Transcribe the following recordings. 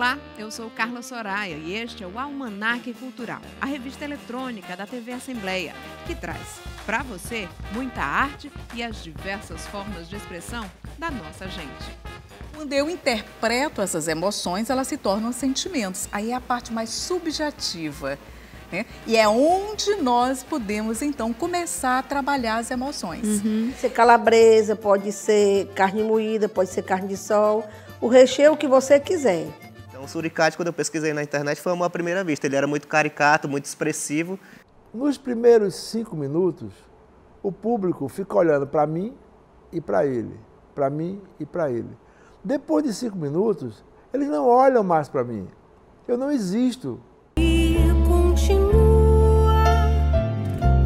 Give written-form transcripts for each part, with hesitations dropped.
Olá, eu sou Carla Soraya e este é o Almanaque Cultural, a revista eletrônica da TV Assembleia, que traz para você muita arte e as diversas formas de expressão da nossa gente. Quando eu interpreto essas emoções, elas se tornam sentimentos. Aí é a parte mais subjetiva, né? E é onde nós podemos, então, começar a trabalhar as emoções. Pode ser calabresa, pode ser carne moída, pode ser carne de sol, o recheio que você quiser. Então, o suricate, quando eu pesquisei na internet, foi uma primeira vista. Ele era muito caricato, muito expressivo. Nos primeiros 5 minutos, o público fica olhando para mim e para ele, para mim e para ele. Depois de 5 minutos, eles não olham mais para mim. Eu não existo. E continua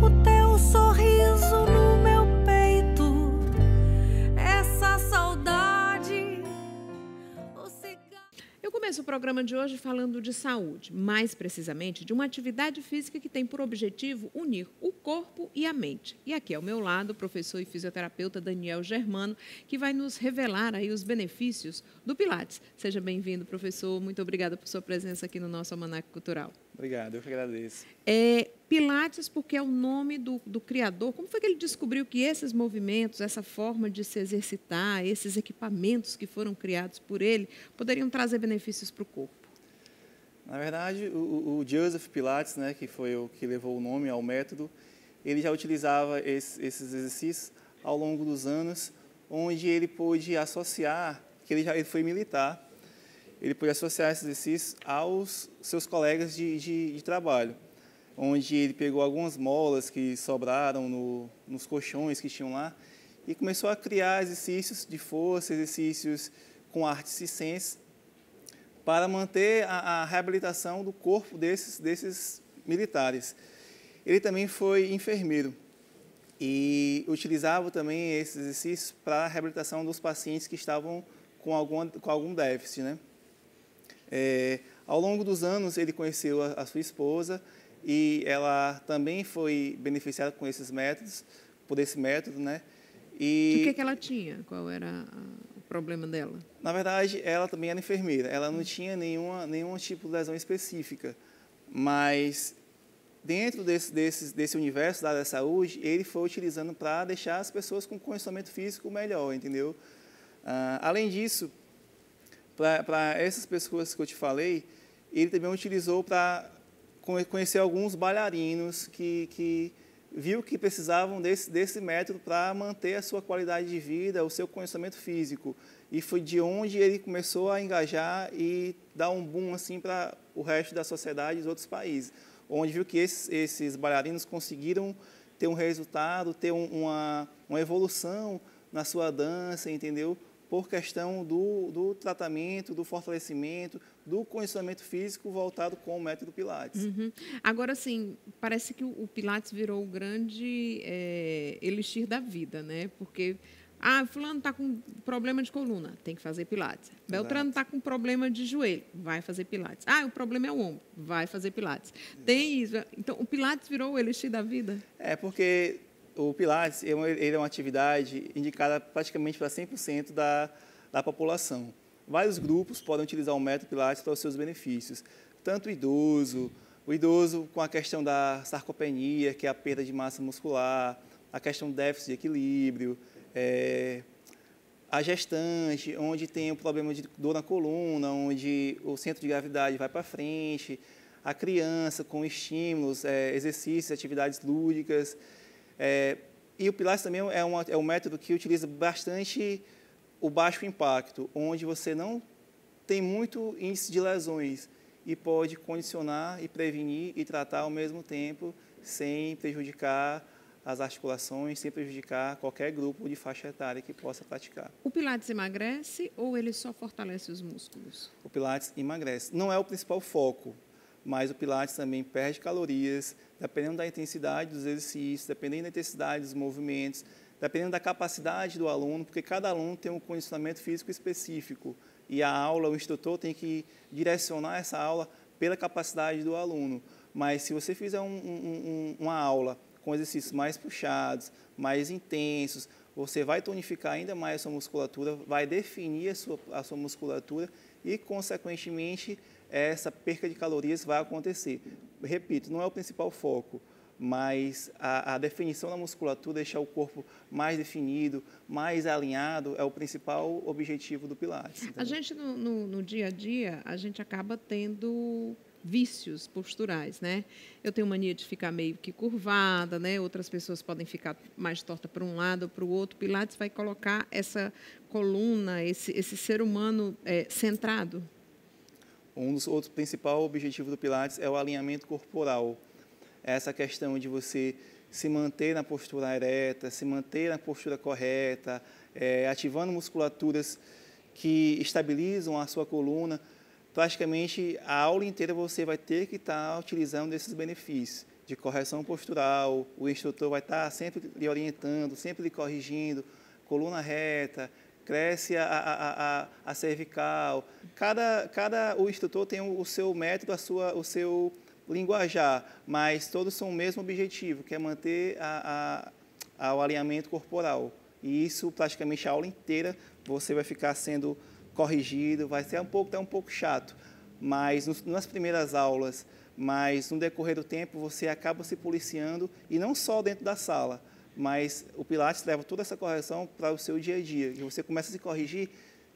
o teu sorriso no meu peito, essa saudade. Eu começo o programa de hoje falando de saúde, mais precisamente de uma atividade física que tem por objetivo unir o corpo e a mente. E aqui ao meu lado, o professor e fisioterapeuta Daniel Germano, que vai nos revelar aí os benefícios do Pilates. Seja bem-vindo, professor. Muito obrigada por sua presença aqui no nosso Almanaque Cultural. Obrigado, eu que agradeço. Pilates, porque é o nome do criador. Como foi que ele descobriu que esses movimentos, essa forma de se exercitar, esses equipamentos que foram criados por ele, poderiam trazer benefícios para o corpo? Na verdade, o Joseph Pilates, né, que foi o que levou o nome ao método, ele já utilizava esses exercícios ao longo dos anos, onde ele pôde associar, que ele foi militar, ele pôde associar esses exercícios aos seus colegas de trabalho, onde ele pegou algumas molas que sobraram nos colchões que tinham lá e começou a criar exercícios de força, exercícios com artes circenses, para manter a reabilitação do corpo desses militares. Ele também foi enfermeiro e utilizava também esses exercícios para a reabilitação dos pacientes que estavam com algum déficit, né? Ao longo dos anos, ele conheceu a sua esposa e ela também foi beneficiada com esses métodos, por esse método, né? E o que ela tinha? Qual era o problema dela? Na verdade, ela também era enfermeira. Ela não tinha nenhum tipo de lesão específica, mas dentro desse universo da área da saúde, ele foi utilizando para deixar as pessoas com condicionamento físico melhor, entendeu? Além disso, para essas pessoas que eu te falei, ele também utilizou para conhecer alguns bailarinos que viu que precisavam desse método para manter a sua qualidade de vida, o seu condicionamento físico. E foi de onde ele começou a engajar e dar um boom assim, para o resto da sociedade e dos outros países, onde viu que esses bailarinos conseguiram ter um resultado, ter uma evolução na sua dança, entendeu? Por questão do tratamento, do fortalecimento, do condicionamento físico voltado com o método Pilates. Agora, sim, parece que o Pilates virou o grande elixir da vida, né? Porque, fulano está com problema de coluna, tem que fazer Pilates. Beltrano está com problema de joelho, vai fazer Pilates. O problema é o ombro, vai fazer Pilates. Tem isso. Então, o Pilates virou o elixir da vida? Porque o Pilates ele é uma atividade indicada praticamente para 100% da população. Vários grupos podem utilizar o método Pilates para os seus benefícios. Tanto o idoso com a questão da sarcopenia, que é a perda de massa muscular, a questão do déficit de equilíbrio, a gestante, onde tem um problema de dor na coluna, onde o centro de gravidade vai para frente, a criança com estímulos, exercícios, atividades lúdicas. E o Pilates também é um método que utiliza bastante o baixo impacto, onde você não tem muito índice de lesões e pode condicionar e prevenir e tratar ao mesmo tempo, sem prejudicar as articulações, sem prejudicar qualquer grupo de faixa etária que possa praticar. O Pilates emagrece ou ele só fortalece os músculos? O Pilates emagrece. Não é o principal foco, mas o Pilates também perde calorias, dependendo da intensidade dos exercícios, dependendo da intensidade dos movimentos, dependendo da capacidade do aluno, porque cada aluno tem um condicionamento físico específico e a aula, o instrutor tem que direcionar essa aula pela capacidade do aluno. Mas se você fizer uma aula com exercícios mais puxados, mais intensos, você vai tonificar ainda mais a sua musculatura, vai definir a sua musculatura e, consequentemente, essa perca de calorias vai acontecer. Repito, não é o principal foco, mas a definição da musculatura, deixar o corpo mais definido, mais alinhado, é o principal objetivo do Pilates. Entendeu? A gente, no dia a dia, a gente acaba tendo vícios posturais, né? Eu tenho mania de ficar meio que curvada, né? Outras pessoas podem ficar mais torta para um lado ou para o outro. Pilates vai colocar essa coluna, esse ser humano centrado. Um dos outros principais objetivos do Pilates é o alinhamento corporal. Essa questão de você se manter na postura ereta, se manter na postura correta, ativando musculaturas que estabilizam a sua coluna. Praticamente, a aula inteira você vai ter que estar utilizando esses benefícios de correção postural, o instrutor vai estar sempre lhe orientando, sempre lhe corrigindo, coluna reta, cresce a cervical. O instrutor tem o seu método, o seu linguajar, mas todos são o mesmo objetivo, que é manter o alinhamento corporal. E isso, praticamente, a aula inteira, você vai ficar sendo corrigido, vai ser até um pouco chato, mas nas primeiras aulas, mas no decorrer do tempo, você acaba se policiando, e não só dentro da sala, mas o Pilates leva toda essa correção para o seu dia a dia, e você começa a se corrigir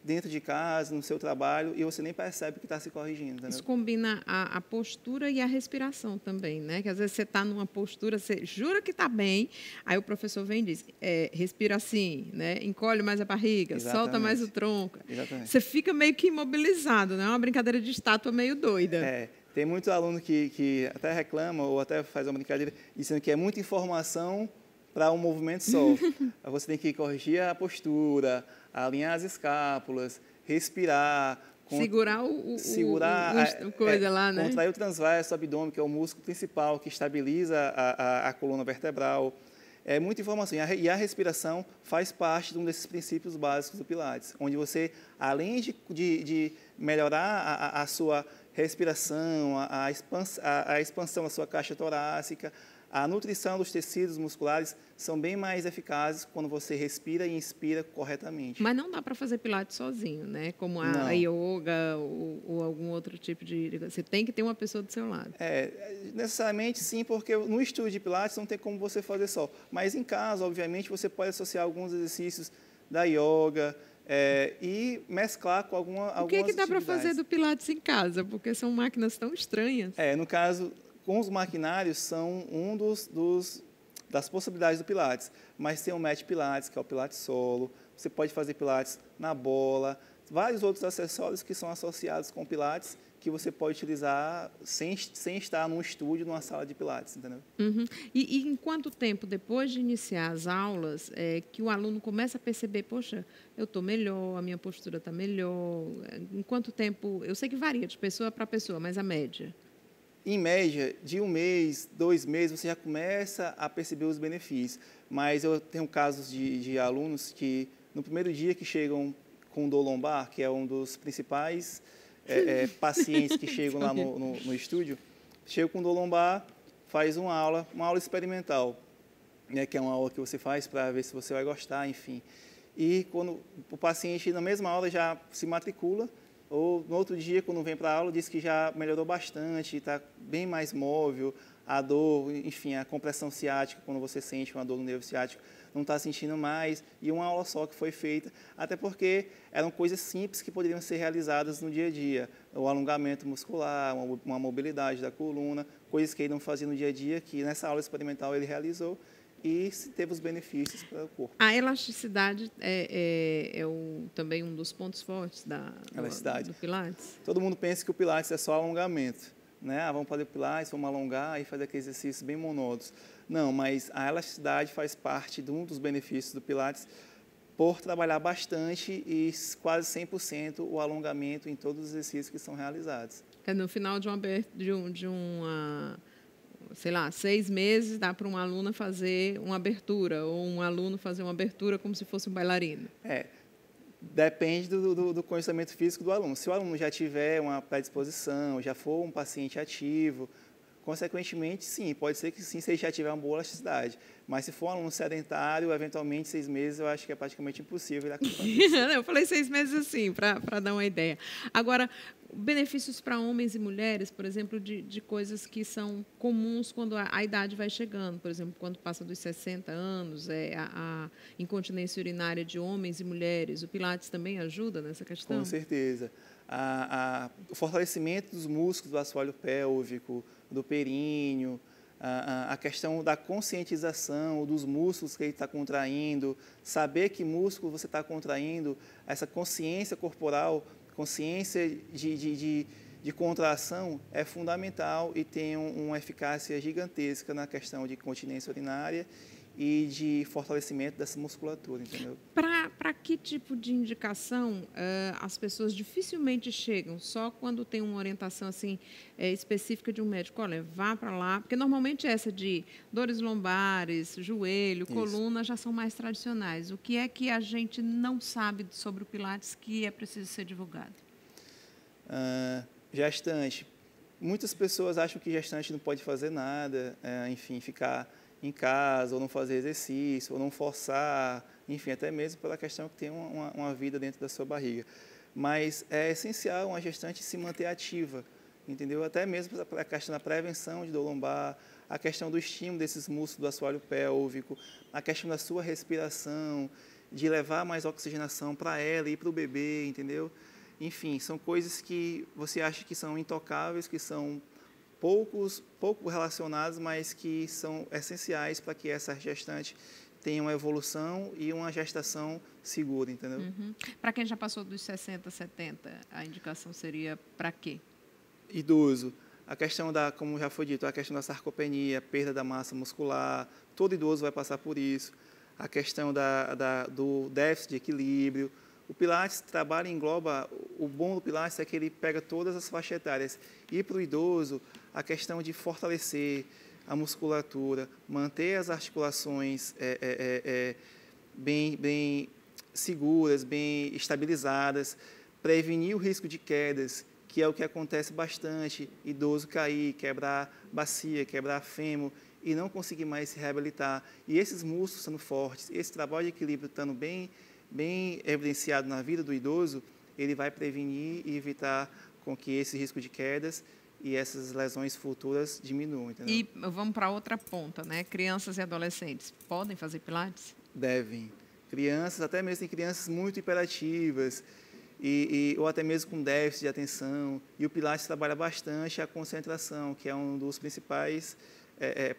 dentro de casa, no seu trabalho, e você nem percebe que está se corrigindo. Entendeu? Isso combina a postura e a respiração também, né? Que às vezes você está numa postura, você jura que está bem, aí o professor vem e diz, respira assim, né? Encolhe mais a barriga, Exatamente. solta mais o tronco. Exatamente. Você fica meio que imobilizado, né? É uma brincadeira de estátua meio doida. Tem muito aluno que até reclama ou até faz uma brincadeira dizendo que é muita informação para um movimento só. Você tem que corrigir a postura, alinhar as escápulas, respirar, segurar coisa lá, né? Contrair o transverso abdômen, que é o músculo principal que estabiliza a coluna vertebral. É muita informação. E a respiração faz parte de um desses princípios básicos do Pilates, onde você, além de melhorar a sua respiração, a expansão da sua caixa torácica, a nutrição dos tecidos musculares são bem mais eficazes quando você respira e inspira corretamente. Mas não dá para fazer Pilates sozinho, né? Como a yoga ou algum outro tipo de... Você tem que ter uma pessoa do seu lado. Necessariamente sim, porque no estúdio de Pilates não tem como você fazer só. Mas em casa, obviamente, você pode associar alguns exercícios da yoga e mesclar com algumas atividades. O que dá para fazer do Pilates em casa? Porque são máquinas tão estranhas. No caso... Com os maquinários são das possibilidades do Pilates, mas tem o Mat Pilates, que é o Pilates solo, você pode fazer Pilates na bola, vários outros acessórios que são associados com Pilates que você pode utilizar sem estar num estúdio, numa sala de Pilates, entendeu? Uhum. E em quanto tempo, depois de iniciar as aulas, que o aluno começa a perceber, poxa, eu estou melhor, a minha postura está melhor, em quanto tempo, eu sei que varia de pessoa para pessoa, mas a média? Em média, de 1 mês, 2 meses, você já começa a perceber os benefícios. Mas eu tenho casos de alunos que, no primeiro dia que chegam com dor lombar, que é um dos principais pacientes que chegam lá no estúdio, chegam com dor lombar, faz uma aula experimental, né, que é uma aula que você faz para ver se você vai gostar, enfim. E quando o paciente, na mesma aula, já se matricula, ou no outro dia, quando vem para a aula, diz que já melhorou bastante, está bem mais móvel, a dor, enfim, a compressão ciática, quando você sente uma dor no nervo ciático, não está sentindo mais, e uma aula só que foi feita, até porque eram coisas simples que poderiam ser realizadas no dia a dia, o alongamento muscular, uma mobilidade da coluna, coisas que ele não fazia no dia a dia, que nessa aula experimental ele realizou, e teve os benefícios para o corpo. A elasticidade também um dos pontos fortes do Pilates? Todo mundo pensa que o Pilates é só alongamento, né? Vamos fazer o Pilates, vamos alongar e fazer aqueles exercícios bem monótonos. Não, mas a elasticidade faz parte de um dos benefícios do Pilates por trabalhar bastante e quase 100% o alongamento em todos os exercícios que são realizados. No final de uma sei lá, 6 meses, dá para uma aluna fazer uma abertura, ou um aluno fazer uma abertura como se fosse um bailarino? Depende do conhecimento físico do aluno. Se o aluno já tiver uma predisposição, já for um paciente ativo, Consequentemente, sim, pode ser que sim, se ele já tiver uma boa elasticidade. Mas se for um aluno sedentário, eventualmente 6 meses, eu acho que é praticamente impossível ele acompanhar. Eu falei 6 meses assim, para dar uma ideia. Agora, benefícios para homens e mulheres, por exemplo, de coisas que são comuns quando a idade vai chegando. Por exemplo, quando passa dos 60 anos, a incontinência urinária de homens e mulheres. O Pilates também ajuda nessa questão? Com certeza. O fortalecimento dos músculos do assoalho pélvico, do períneo, a questão da conscientização dos músculos que ele está contraindo, saber que músculo você está contraindo, essa consciência corporal, consciência de contração é fundamental e tem uma eficácia gigantesca na questão de continência urinária e de fortalecimento dessa musculatura, entendeu? Para que tipo de indicação as pessoas dificilmente chegam? Só quando tem uma orientação assim, específica de um médico? Olha, vá para lá. Porque normalmente essa de dores lombares, joelho, coluna, já são mais tradicionais. O que é que a gente não sabe sobre o Pilates que é preciso ser divulgado? Gestante. Muitas pessoas acham que gestante não pode fazer nada, enfim, ficar em casa, ou não fazer exercício, ou não forçar, enfim, até mesmo pela questão que tem uma vida dentro da sua barriga. Mas é essencial uma gestante se manter ativa, entendeu? Até mesmo para a questão da prevenção de dor lombar, a questão do estímulo desses músculos do assoalho pélvico, a questão da sua respiração, de levar mais oxigenação para ela e para o bebê, entendeu? Enfim, são coisas que você acha que são intocáveis, que são pouco relacionados, mas que são essenciais para que essa gestante tenha uma evolução e uma gestação segura, entendeu? Uhum. Para quem já passou dos 60, 70, a indicação seria para quê? Idoso. A questão como já foi dito, a questão da sarcopenia, perda da massa muscular, todo idoso vai passar por isso. A questão do déficit de equilíbrio. O Pilates engloba, o bom do Pilates é que ele pega todas as faixas etárias. E para o idoso, a questão de fortalecer a musculatura, manter as articulações bem seguras, bem estabilizadas, prevenir o risco de quedas, que é o que acontece bastante, idoso cair, quebrar bacia, quebrar fêmur e não conseguir mais se reabilitar. E esses músculos sendo fortes, esse trabalho de equilíbrio estando bem evidenciado na vida do idoso, ele vai prevenir e evitar com que esse risco de quedas e essas lesões futuras diminuam, entendeu? E vamos para outra ponta, né? Crianças e adolescentes podem fazer Pilates? Devem. Crianças, até mesmo tem crianças muito hiperativas, ou até mesmo com déficit de atenção. E o Pilates trabalha bastante a concentração, que é um dos principais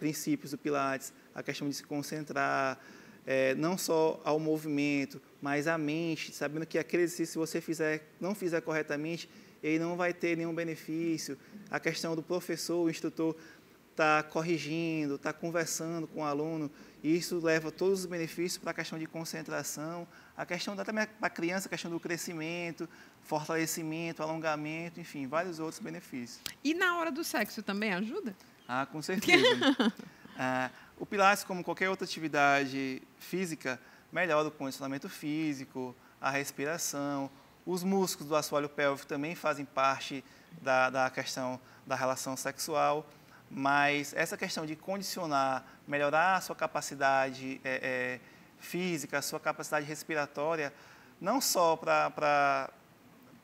princípios do Pilates, a questão de se concentrar, não só ao movimento, mas à mente, sabendo que aquele exercício, se você não fizer corretamente, ele não vai ter nenhum benefício. A questão do professor, o instrutor, está corrigindo, está conversando com o aluno, e isso leva todos os benefícios para a questão de concentração, a questão também para a criança, a questão do crescimento, fortalecimento, alongamento, enfim, vários outros benefícios. E na hora do sexo também ajuda? Com certeza. O Pilates, como qualquer outra atividade física, melhora o condicionamento físico, a respiração. Os músculos do assoalho pélvico também fazem parte da questão da relação sexual, mas essa questão de condicionar, melhorar a sua capacidade física, a sua capacidade respiratória, não só para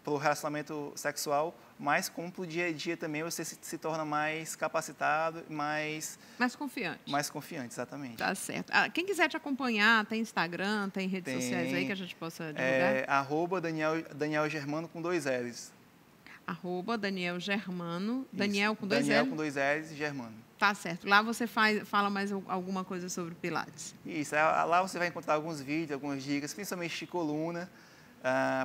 o relacionamento sexual, mas como para o dia a dia também você se torna mais capacitado, mais confiante. Mais confiante, exatamente. Tá certo. Quem quiser te acompanhar, tem Instagram, tem redes sociais aí que a gente possa divulgar? @Daniel Germano com 2 L's. @Daniel Germano. Isso. Daniel com 2 L's? Daniel com 2 L's e Germano. Tá certo. Lá você fala mais alguma coisa sobre Pilates? Isso. Lá você vai encontrar alguns vídeos, algumas dicas, principalmente de coluna,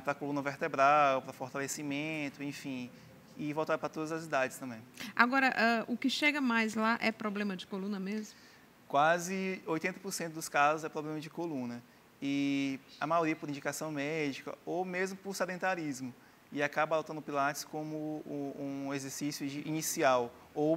para coluna vertebral, para fortalecimento, enfim, e voltar para todas as idades também. Agora, o que chega mais lá é problema de coluna mesmo? Quase 80% dos casos é problema de coluna. E a maioria por indicação médica ou mesmo por sedentarismo. E acaba adotando o Pilates como um exercício inicial ou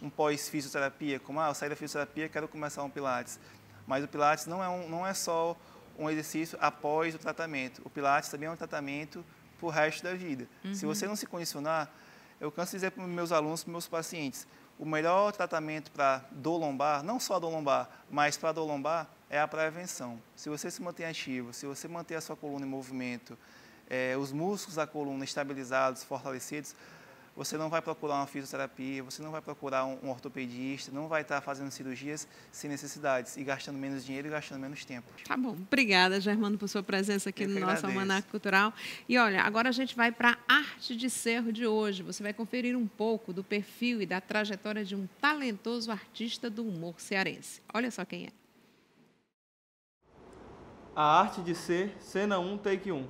um pós-fisioterapia, como eu saí da fisioterapia, quero começar um Pilates. Mas o Pilates não é só um exercício após o tratamento. O Pilates também é um tratamento para o resto da vida. Uhum. Se você não se condicionar, eu canso de dizer para os meus alunos, para os meus pacientes, o melhor tratamento para dor lombar, não só dor lombar, mas para dor lombar, é a prevenção. Se você se mantém ativo, se você manter a sua coluna em movimento, os músculos da coluna estabilizados, fortalecidos, você não vai procurar uma fisioterapia, você não vai procurar um ortopedista, não vai estar fazendo cirurgias sem necessidades e gastando menos dinheiro e gastando menos tempo. Tá bom. Obrigada, Germano, por sua presença aqui no nosso Almanaque Cultural. E olha, agora a gente vai para a arte de ser de hoje. Você vai conferir um pouco do perfil e da trajetória de um talentoso artista do humor cearense. Olha só quem é. A arte de ser, cena 1, take 1.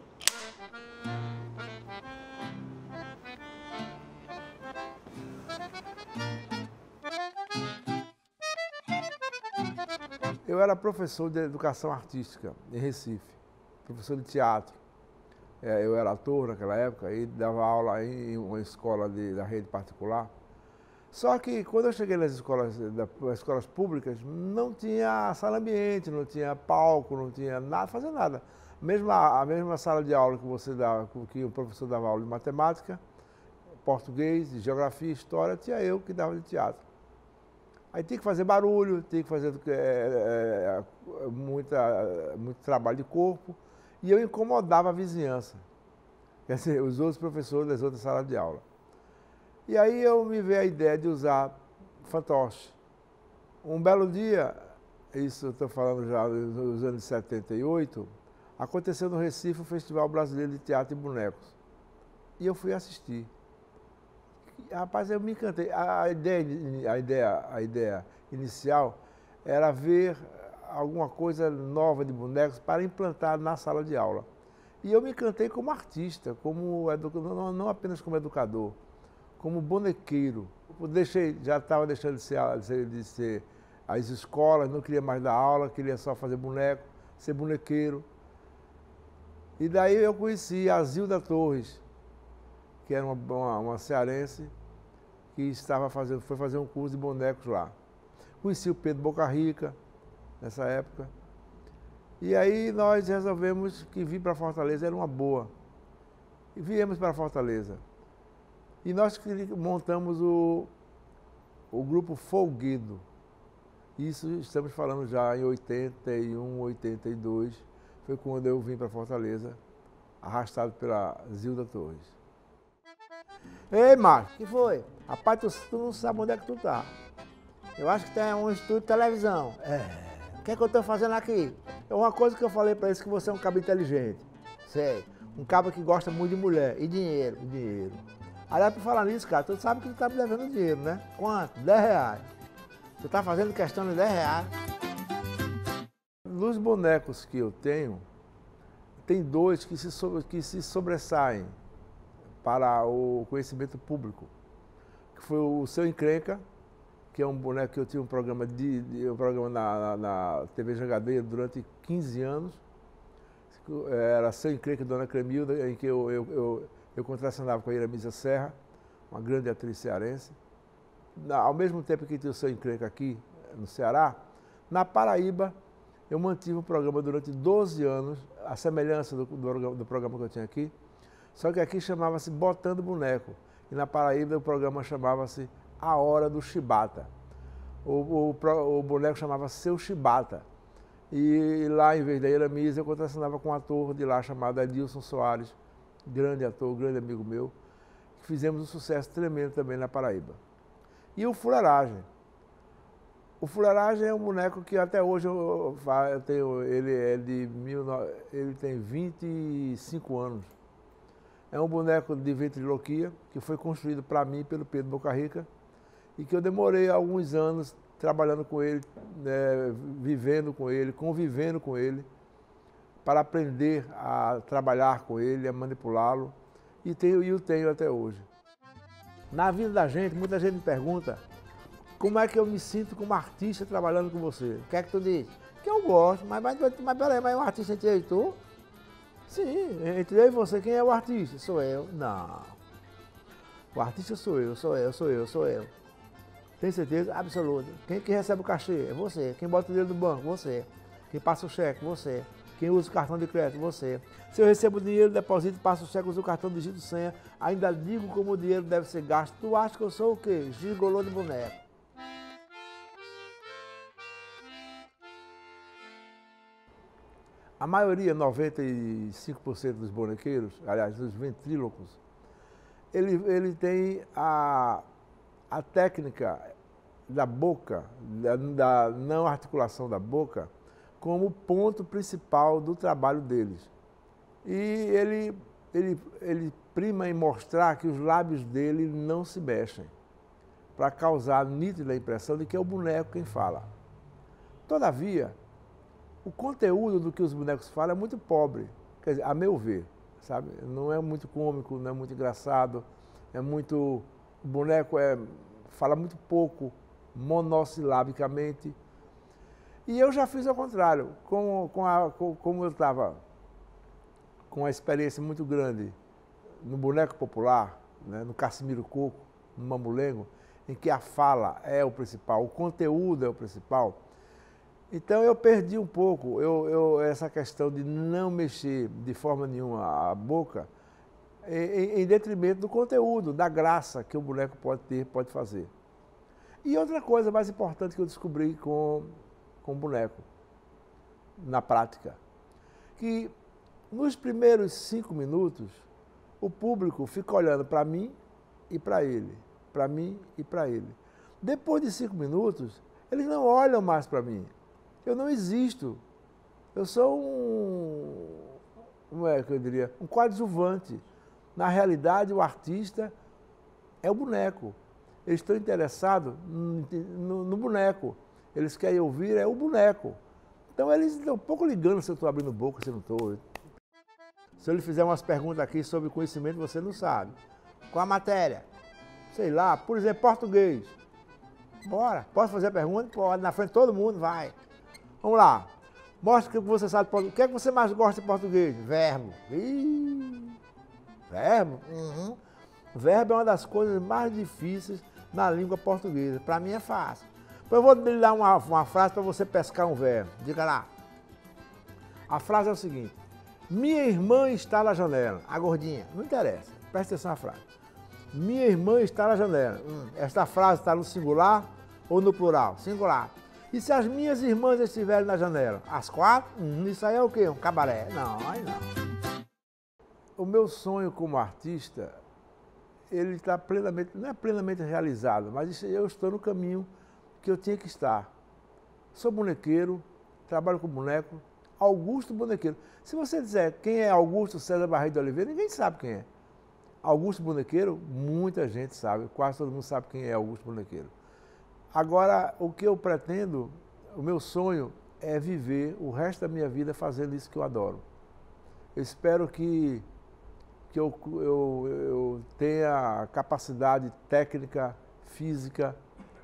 Eu era professor de educação artística em Recife, professor de teatro. Eu era ator naquela época e dava aula em uma escola da rede particular. Só que quando eu cheguei nas escolas públicas, não tinha sala ambiente, não tinha palco, não tinha nada, fazer nada. A mesma sala de aula que você dava, que o professor dava aula de matemática, português, de geografia, história, tinha eu que dava de teatro. Aí tinha que fazer barulho, tinha que fazer muito trabalho de corpo, e eu incomodava a vizinhança, quer dizer, os outros professores das outras salas de aula. E aí eu me veio a ideia de usar fantoche. Um belo dia, isso eu estou falando já nos anos 78, aconteceu no Recife o Festival Brasileiro de Teatro e Bonecos. E eu fui assistir. Rapaz, eu me encantei. A ideia inicial era ver alguma coisa nova de bonecos para implantar na sala de aula. E eu me encantei como artista, não apenas como educador, como bonequeiro. Já estava deixando de ser as escolas, não queria mais dar aula, queria só fazer boneco, ser bonequeiro. E daí eu conheci a Zilda Torres, que era uma cearense, que foi fazer um curso de bonecos lá. Conheci o Pedro Boca Rica, nessa época. E aí nós resolvemos que vir para Fortaleza era uma boa. E viemos para Fortaleza. E nós montamos o grupo Folguedo. Isso estamos falando já em 81, 82. Foi quando eu vim para Fortaleza, arrastado pela Zilda Torres. Ei, Márcio, que foi? Rapaz, tu não sabe onde é que tu tá. Eu acho que tem um estúdio de televisão. O que é que eu tô fazendo aqui? É uma coisa que eu falei pra eles, que você é um cabo inteligente. Sei. Um cabo que gosta muito de mulher. E dinheiro? E dinheiro. Aliás, por falar nisso, cara, tu sabe que tu tá me devendo dinheiro, né? Quanto? R$10. Tu tá fazendo questão de R$10? Nos bonecos que eu tenho, tem dois que se sobressaem para o conhecimento público. Que foi o Seu Encrenca, que é um boneco que eu tinha um programa na TV Jangadeiro durante 15 anos. Era Seu Encrenca e Dona Cremilda, em que eu contracenava com a Iramísia Serra, uma grande atriz cearense. Ao mesmo tempo que tinha o Seu Encrenca aqui no Ceará, na Paraíba eu mantive um programa durante 12 anos, a semelhança do programa que eu tinha aqui, só que aqui chamava-se Botando Boneco, e na Paraíba o programa chamava-se A Hora do Chibata. O boneco chamava Seu Chibata. E lá, em vez da Iramísia, eu contracenava com um ator de lá chamado Edilson Soares, grande ator, grande amigo meu, que fizemos um sucesso tremendo também na Paraíba. E o Fuleiragem. O Fuleiragem é um boneco que até hoje eu tenho, ele tem 25 anos. É um boneco de ventriloquia que foi construído para mim pelo Pedro Boca Rica e que eu demorei alguns anos trabalhando com ele, vivendo com ele, convivendo com ele, para aprender a trabalhar com ele, a manipulá-lo, e o tenho até hoje. Na vida da gente, muita gente me pergunta como é que eu me sinto como artista trabalhando com você. O que é que tu diz? Que eu gosto, mas peraí, mas é um artista entre eu e tu? Sim, entre eu e você, quem é o artista? Sou eu. Não. O artista sou eu. Tem certeza? Absoluta. Quem que recebe o cachê? É você. Quem bota o dinheiro do banco? Você. Quem passa o cheque? Você. Quem usa o cartão de crédito? Você. Se eu recebo dinheiro, deposito, passo o cheque, uso o cartão, digito senha, ainda digo como o dinheiro deve ser gasto. Tu acha que eu sou o quê? Gigolô de boneco. A maioria, 95% dos bonequeiros, aliás, dos ventrílocos, ele tem a técnica da boca, da não articulação da boca, como ponto principal do trabalho deles. E ele prima em mostrar que os lábios dele não se mexem, para causar a nítida impressão de que é o boneco quem fala. Todavia, o conteúdo do que os bonecos falam é muito pobre, quer dizer, a meu ver, sabe? Não é muito cômico, não é muito engraçado, é muito... O boneco fala muito pouco, monossilabicamente. E eu já fiz ao contrário, como eu estava com uma experiência muito grande no boneco popular, né, no Cassimiro Coco, no Mamulengo, em que a fala é o principal, o conteúdo é o principal. Então eu perdi um pouco essa questão de não mexer de forma nenhuma a boca em detrimento do conteúdo, da graça que o boneco pode ter, pode fazer. E outra coisa mais importante que eu descobri com o boneco, na prática, que nos primeiros 5 minutos o público fica olhando para mim e para ele, para mim e para ele. Depois de 5 minutos, eles não olham mais para mim. Eu não existo. Eu sou como é que eu diria? Um coadjuvante. Na realidade, o artista é o boneco. Eles estão interessados no boneco. Eles querem ouvir é o boneco. Então, eles estão um pouco ligando se eu estou abrindo boca, se eu não estou. Se eu lhe fizer umas perguntas aqui sobre conhecimento, você não sabe. Qual a matéria? Sei lá, por exemplo, português. Bora. Posso fazer a pergunta? Pode. Na frente de todo mundo, vai. Vamos lá. Mostra o que você sabe de português. O que é que você mais gosta de português? Verbo. Verbo? Uhum. Verbo é uma das coisas mais difíceis na língua portuguesa. Para mim é fácil. Então eu vou lhe dar uma frase para você pescar um verbo. Diga lá. A frase é o seguinte. Minha irmã está na janela. A gordinha. Não interessa. Presta atenção na frase. Minha irmã está na janela. Esta frase está no singular ou no plural? Singular. E se as minhas irmãs estiverem na janela? As 4? Isso aí é o quê? Um cabaré? Não, aí não. O meu sonho como artista, ele está plenamente, não é plenamente realizado, mas eu estou no caminho que eu tinha que estar. Sou bonequeiro, trabalho com boneco, Augusto Bonequeiro. Se você disser quem é Augusto César Barreto de Oliveira, ninguém sabe quem é. Augusto Bonequeiro, muita gente sabe, quase todo mundo sabe quem é Augusto Bonequeiro. Agora, o que eu pretendo, o meu sonho é viver o resto da minha vida fazendo isso que eu adoro. Eu espero que eu tenha capacidade técnica, física,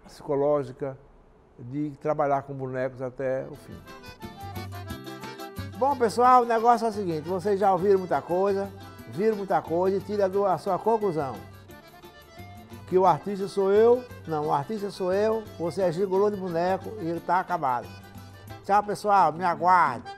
psicológica de trabalhar com bonecos até o fim. Bom, pessoal, o negócio é o seguinte, vocês já ouviram muita coisa, viram muita coisa e tiram a sua conclusão. Que o artista sou eu, não, o artista sou eu, você é gigolô de boneco e ele está acabado. Tchau, pessoal, me aguarde.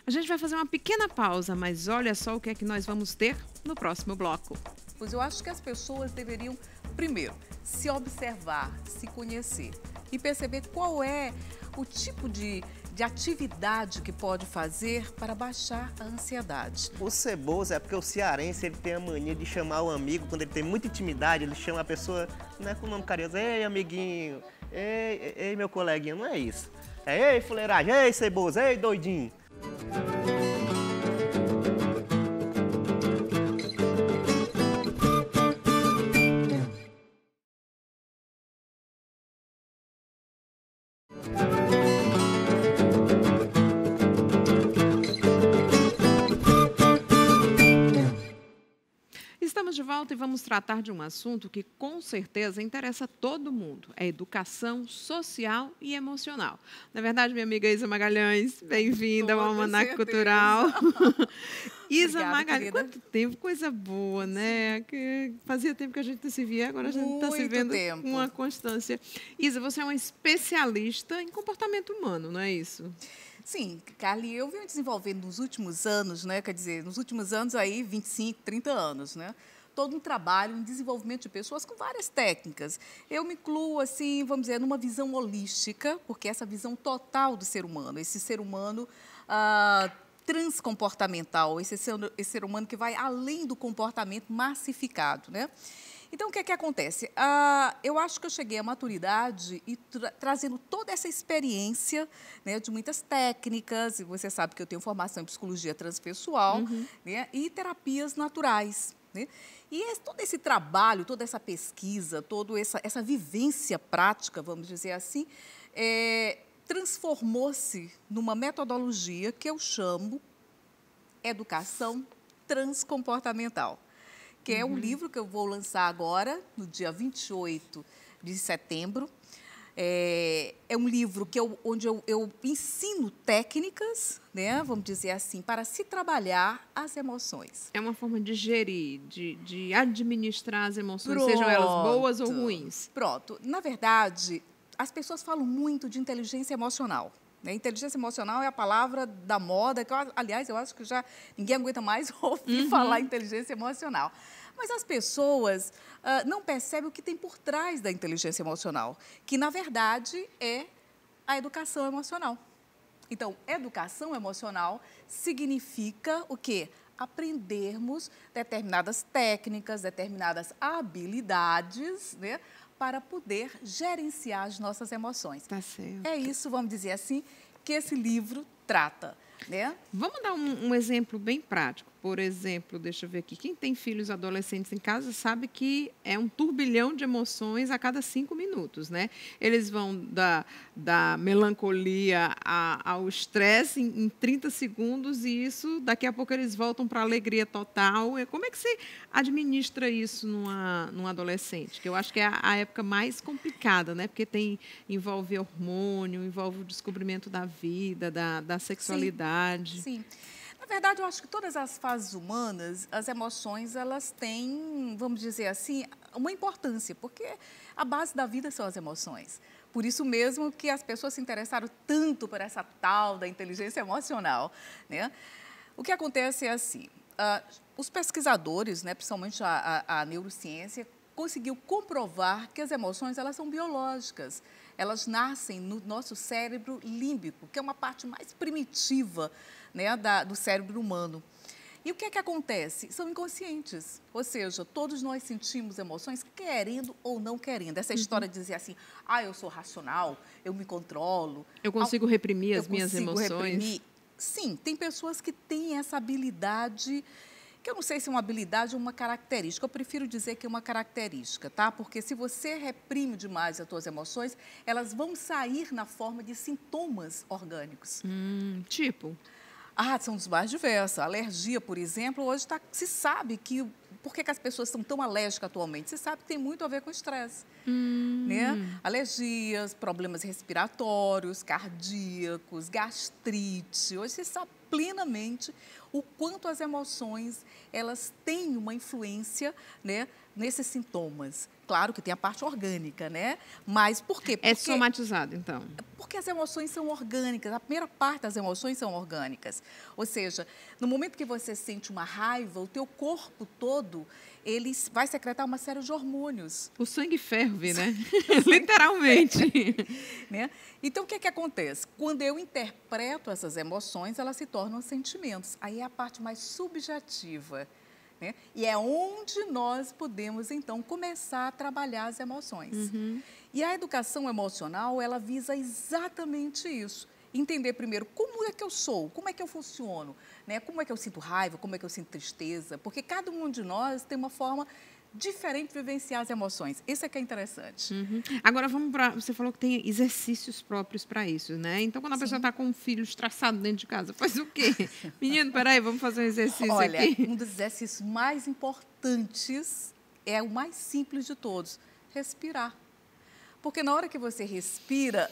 A gente vai fazer uma pequena pausa, mas olha só o que é que nós vamos ter no próximo bloco. Pois eu acho que as pessoas deveriam, primeiro, se observar, se conhecer e perceber qual é o tipo de atividade que pode fazer para baixar a ansiedade. O ceboso é porque o cearense ele tem a mania de chamar o amigo, quando ele tem muita intimidade, ele chama a pessoa, não é com o nome carinhoso, ei amiguinho, ei meu coleguinha, não é isso. É ei fuleiragem, ei ceboso, ei doidinho. Estamos de volta e vamos tratar de um assunto que com certeza interessa a todo mundo. É educação social e emocional. Na verdade, minha amiga Isa Magalhães, bem-vinda ao Almanac Cultural. Isa Magalhães, quanto tempo, coisa boa, né? Que fazia tempo que a gente não se via, agora a gente está se vendo com uma constância. Isa, você é uma especialista em comportamento humano, não é isso? Sim, Carly, eu venho desenvolvendo nos últimos anos, né? Quer dizer, nos últimos anos aí, 25, 30 anos, né? Todo um trabalho em desenvolvimento de pessoas com várias técnicas. Eu me incluo, assim, vamos dizer, numa visão holística, porque essa visão total do ser humano, esse ser humano transcomportamental, esse ser humano que vai além do comportamento massificado, né? Então, o que é que acontece? Eu acho que eu cheguei à maturidade e trazendo toda essa experiência, né, de muitas técnicas, e você sabe que eu tenho formação em psicologia transpessoal, né, e terapias naturais. Né? E todo esse trabalho, toda essa pesquisa, toda essa vivência prática, vamos dizer assim, transformou-se numa metodologia que eu chamo educação transcomportamental, que é um livro que eu vou lançar agora, no dia 28 de setembro. É um livro onde eu ensino técnicas, né, vamos dizer assim, para se trabalhar as emoções. É uma forma de gerir, de administrar as emoções, sejam elas boas ou ruins. Pronto. Na verdade, as pessoas falam muito de inteligência emocional. Inteligência emocional é a palavra da moda, que, aliás, eu acho que já ninguém aguenta mais ouvir falar inteligência emocional. Mas as pessoas não percebem o que tem por trás da inteligência emocional, que, na verdade, é a educação emocional. Então, educação emocional significa o quê? Aprendermos determinadas técnicas, determinadas habilidades, né, para poder gerenciar as nossas emoções. Tá certo. É isso, vamos dizer assim, que esse livro trata, né? Vamos dar um exemplo bem prático. Por exemplo, deixa eu ver aqui, quem tem filhos adolescentes em casa sabe que é um turbilhão de emoções a cada 5 minutos, né? Eles vão da melancolia ao estresse em 30 segundos e isso, daqui a pouco eles voltam para a alegria total. Como é que você administra isso num adolescente? Que eu acho que é a época mais complicada, né? Porque envolve hormônio, envolve o descobrimento da vida, da sexualidade. Sim. Na verdade, eu acho que todas as fases humanas, as emoções, elas têm, vamos dizer assim, uma importância, porque a base da vida são as emoções. Por isso mesmo que as pessoas se interessaram tanto por essa tal da inteligência emocional, né? O que acontece é assim, os pesquisadores, né, principalmente a neurociência, conseguiu comprovar que as emoções, elas são biológicas. Elas nascem no nosso cérebro límbico, que é uma parte mais primitiva, né, do cérebro humano. E o que é que acontece? São inconscientes, ou seja, todos nós sentimos emoções querendo ou não querendo. Essa história de dizer assim, eu sou racional, eu me controlo. Eu consigo reprimir as minhas emoções. Reprimir. Sim, tem pessoas que têm essa habilidade, que eu não sei se é uma habilidade ou uma característica, eu prefiro dizer que é uma característica, tá? Porque se você reprime demais as suas emoções, elas vão sair na forma de sintomas orgânicos. Tipo? São dos mais diversos. A alergia, por exemplo, hoje se sabe que... Por que as pessoas são tão alérgicas atualmente? Se sabe que tem muito a ver com estresse. Né? Alergias, problemas respiratórios, cardíacos, gastrite. Hoje se sabe plenamente o quanto as emoções elas têm uma influência, né, nesses sintomas. Claro que tem a parte orgânica, né? Mas por quê? É somatizado, então? Porque as emoções são orgânicas. A primeira parte das emoções são orgânicas. Ou seja, no momento que você sente uma raiva, o teu corpo todo, ele vai secretar uma série de hormônios. O sangue ferve, né? Literalmente. Né? Então, o que é que acontece? Quando eu interpreto essas emoções, elas se tornam sentimentos. Aí é a parte mais subjetiva. Né? E é onde nós podemos, então, começar a trabalhar as emoções. E a educação emocional, ela visa exatamente isso. Entender primeiro como é que eu sou, como é que eu funciono, né? Como é que eu sinto raiva, como é que eu sinto tristeza, porque cada um de nós tem uma forma diferente de vivenciar as emoções. Isso é que é interessante. Agora, vamos para... Você falou que tem exercícios próprios para isso, né? Então, quando a pessoa está com um filho estressado dentro de casa, faz o quê? Menino, peraí, vamos fazer um exercício aqui. Olha, um dos exercícios mais importantes instantes, é o mais simples de todos, respirar. Porque na hora que você respira,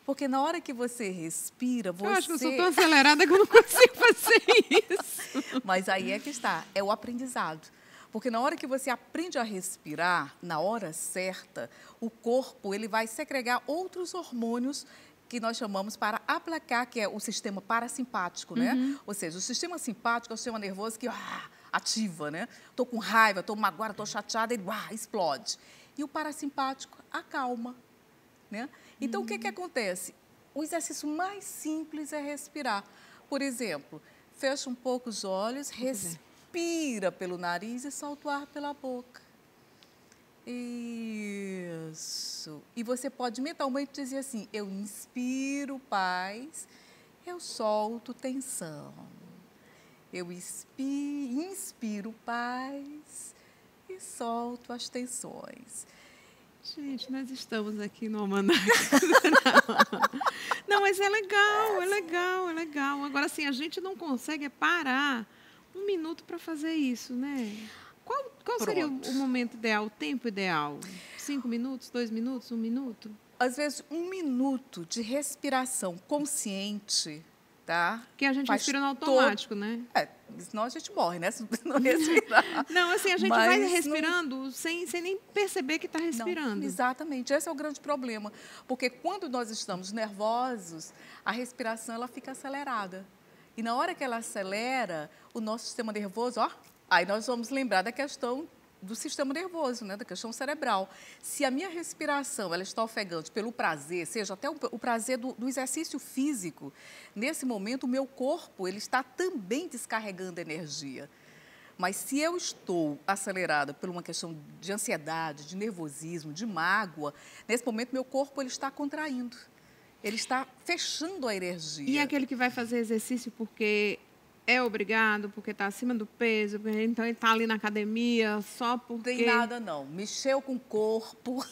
porque na hora que você respira, você... Eu acho que eu sou tão acelerada que eu não consigo fazer isso. Mas aí é que está, é o aprendizado. Porque na hora que você aprende a respirar, na hora certa, o corpo ele vai segregar outros hormônios que nós chamamos para aplacar, que é o sistema parasimpático, né? Ou seja, o sistema simpático é o sistema nervoso que ativa, né? Estou com raiva, estou magoada, estou chateada, ele explode. E o parasimpático acalma, né? Então, o que acontece? O exercício mais simples é respirar. Por exemplo, fecha um pouco os olhos, respira pelo nariz e solta o ar pela boca. Isso. E você pode mentalmente dizer assim, eu inspiro paz, eu solto tensão. Eu inspiro paz e solto as tensões. Gente, nós estamos aqui no Almanac. Não, mas é legal, é legal, é legal. Agora, assim, a gente não consegue parar um minuto para fazer isso, né? Qual seria o momento ideal, o tempo ideal? 5 minutos, 2 minutos, 1 minuto? Às vezes, 1 minuto de respiração consciente, tá? Que a gente respira no automático, né? Senão a gente morre, né? Se não respirar. Não, assim, a gente vai respirando sem nem perceber que está respirando. Não, exatamente, esse é o grande problema. Porque quando nós estamos nervosos, a respiração ela fica acelerada. E na hora que ela acelera, o nosso sistema nervoso, aí nós vamos lembrar da questão do sistema nervoso, né, da questão cerebral. Se a minha respiração ela está ofegante pelo prazer, seja até o prazer do exercício físico, nesse momento o meu corpo ele está também descarregando energia. Mas se eu estou acelerada por uma questão de ansiedade, de nervosismo, de mágoa, nesse momento meu corpo ele está contraindo, ele está fechando a energia. E aquele que vai fazer exercício porque é obrigado, porque está acima do peso, então ele está ali na academia só porque... Tem nada não, mexeu com o corpo.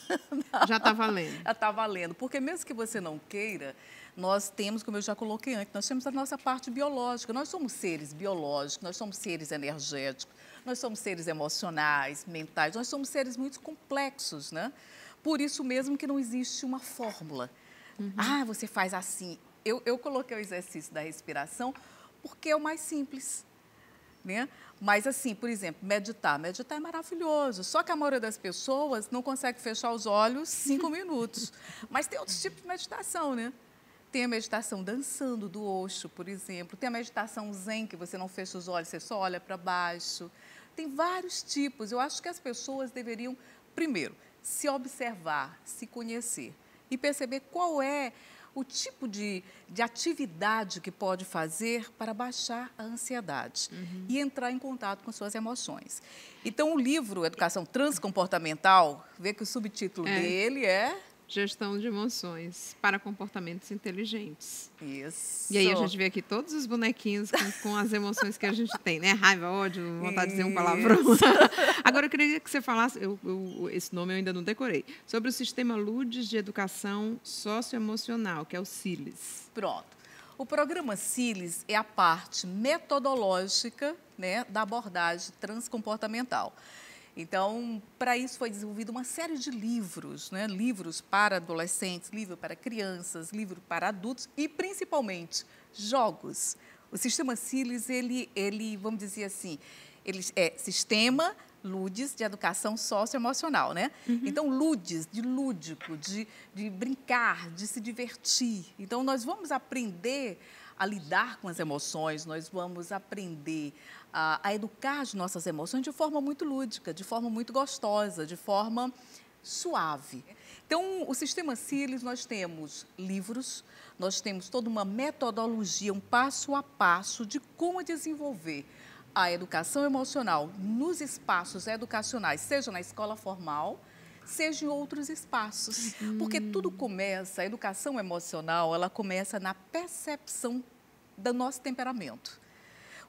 Já está valendo. Já está valendo, porque mesmo que você não queira, nós temos, como eu já coloquei antes, nós temos a nossa parte biológica, nós somos seres biológicos, nós somos seres energéticos, nós somos seres emocionais, mentais, nós somos seres muito complexos, né? Por isso mesmo que não existe uma fórmula. Você faz assim. Eu coloquei o exercício da respiração porque é o mais simples, né? Mas assim, por exemplo, meditar. Meditar é maravilhoso, só que a maioria das pessoas não consegue fechar os olhos 5 minutos. Mas tem outros tipos de meditação, né? Tem a meditação dançando do Osho, por exemplo. Tem a meditação zen, que você não fecha os olhos, você só olha para baixo. Tem vários tipos. Eu acho que as pessoas deveriam, primeiro, se observar, se conhecer e perceber qual é o tipo de atividade que pode fazer para baixar a ansiedade e entrar em contato com suas emoções. Então, o livro Educação Transcomportamental, vê que o subtítulo dele é... Gestão de emoções para comportamentos inteligentes. Isso. E aí a gente vê aqui todos os bonequinhos com as emoções que a gente tem, né? Raiva, ódio, vontade de dizer um palavrão. Agora eu queria que você falasse, esse nome eu ainda não decorei, sobre o Sistema Ludes de Educação Socioemocional, que é o SILES. Pronto. O programa SILES é a parte metodológica, né, da abordagem transcomportamental. Então, para isso foi desenvolvida uma série de livros, né? Livros para adolescentes, livro para crianças, livro para adultos e, principalmente, jogos. O sistema SILES, ele vamos dizer assim, ele é Sistema Ludes de Educação Socioemocional, né? Então, Ludes, de lúdico, de brincar, de se divertir. Então, nós vamos aprender a lidar com as emoções, nós vamos aprender a educar as nossas emoções de forma muito lúdica, de forma muito gostosa, de forma suave. Então, o Sistema SILES, nós temos livros, nós temos toda uma metodologia, um passo a passo de como desenvolver a educação emocional nos espaços educacionais, seja na escola formal, seja em outros espaços. Porque tudo começa, a educação emocional, ela começa na percepção do nosso temperamento.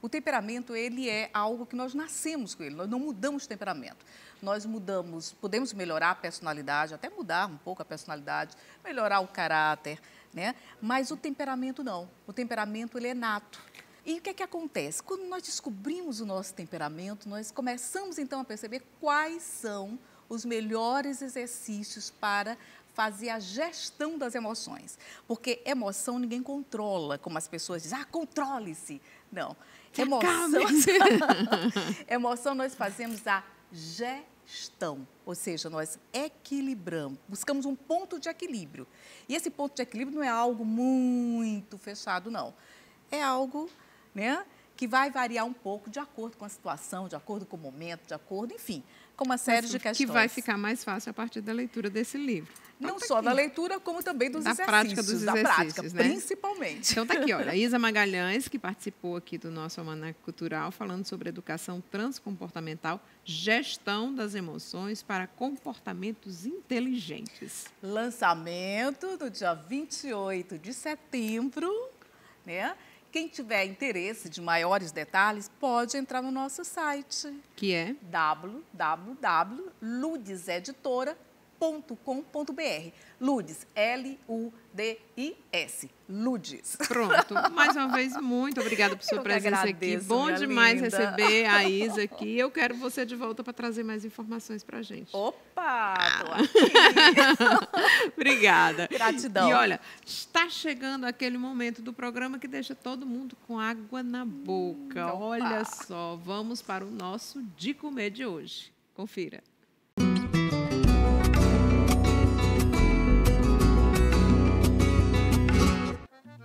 O temperamento, ele é algo que nós nascemos com ele, nós não mudamos o temperamento. Nós mudamos, podemos melhorar a personalidade, até mudar um pouco a personalidade, melhorar o caráter, né? Mas o temperamento não. O temperamento, ele é nato. E o que é que acontece? Quando nós descobrimos o nosso temperamento, nós começamos então a perceber quais são os melhores exercícios para fazer a gestão das emoções. Porque emoção ninguém controla, como as pessoas dizem, controle-se. Não. Emoção nós fazemos a gestão, ou seja, nós equilibramos, buscamos um ponto de equilíbrio. E esse ponto de equilíbrio não é algo muito fechado, não. É algo, né, que vai variar um pouco de acordo com a situação, de acordo com o momento, de acordo, enfim, com uma série de questões. Que vai ficar mais fácil a partir da leitura desse livro. Não só da leitura, como também dos exercícios. Prática dos exercícios, da prática, né? Principalmente. Então tá aqui, olha, Isa Magalhães, que participou aqui do nosso Almanaque Cultural, falando sobre educação transcomportamental, gestão das emoções para comportamentos inteligentes. Lançamento do dia 28 de setembro, né? Quem tiver interesse de maiores detalhes, pode entrar no nosso site. Que é? www.ludiseditora.com.br. Ludes, L-U-D-I-S. Ludes. Pronto. Mais uma vez, muito obrada por sua presença aqui. Bom demais receber a Isa aqui. Eu quero você de volta para trazer mais informações para a gente. Opa! Tô aqui. Obrigada. Gratidão. E olha, está chegando aquele momento do programa que deixa todo mundo com água na boca. Olha só, vamos para o nosso De Comer de hoje. Confira.